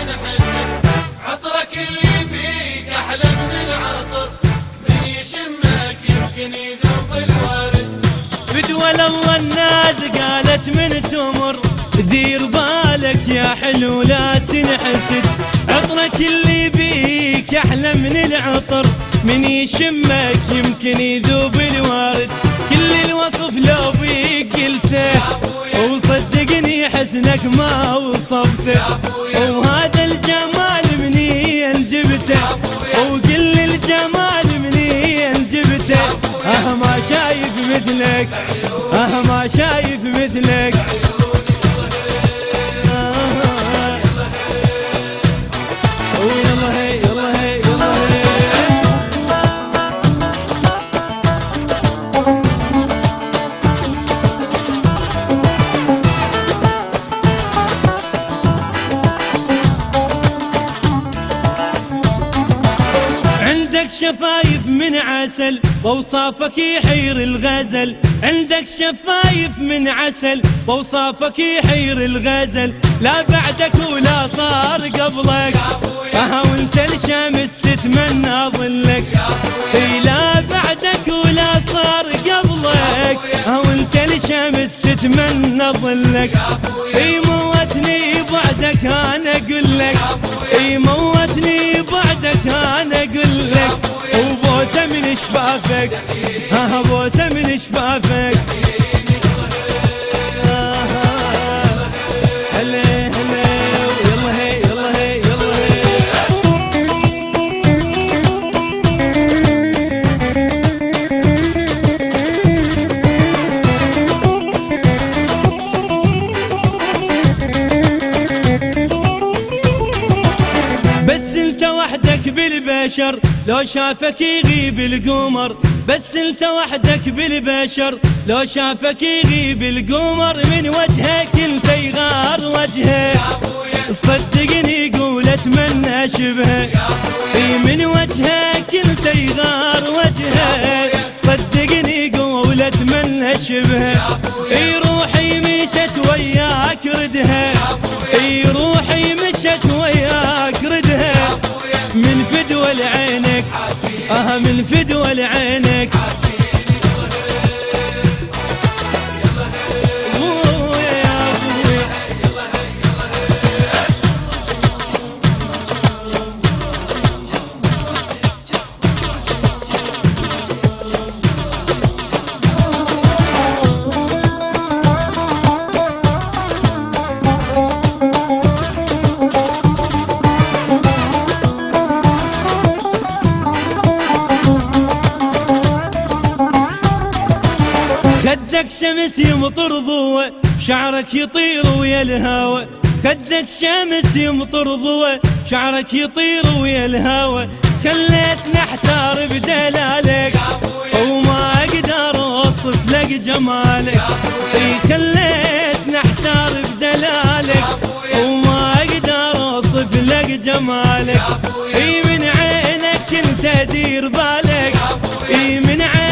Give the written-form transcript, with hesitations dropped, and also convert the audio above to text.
تنحسد، عطرك اللي فيك أحلى من العطر، من يشمك يمكن يذوب الورد. بدول الله الناس قالت من تمر، دير بالك يا حلو لا تنحسد، عطرك اللي بيك أحلى من العطر، من يشمك يمكن يذوب الورد. كل الوصف لو بيك قلته، وصدقني حسنك ما وصفته، وهذا الجمال منين جبته، وكل الجمال منين جبته. ما شايف مثلك، ما شايف مثلك. عندك شفايف من عسل ووصافك يحير الغزل، عندك شفايف من عسل ووصافك يحير الغزل، لا بعدك ولا صار قبلك، وانت الشمس تتمنى ظلك. لا بعدك ولا صار قبلك، وانت الشمس تتمنى ظلك. موتني بعدك انا اقول لك، موتني بعدك انا اقول لك، وبوسه من شفافك، بوسه من شفافك. بس انت وحدك بالبشر لو شافك يغيب القمر، بس انت وحدك بالبشر لو شافك يغيب القمر، من وجهك انت يغار وجهه، صدقني قول اتمنى اشبهه. من وجهك انت يغار وجهه، صدقني قول اتمنى اشبهه. روحي مشت وياك ردها، روحي مشت وياك ردها، من فدوى لعينك، من فدوى لعينك. خدك شمس يمطر ضوء، شعرك يطير ويا الهوى، خدك شمس يمطر ضوء، شعرك يطير ويا الهوى. خليتني احتار بدلالك، وما اقدر اوصف لك جمالك. خليتني احتار بدلالك، وما اقدر اوصف لك جمالك. من عينك انت دير بالك، من عينك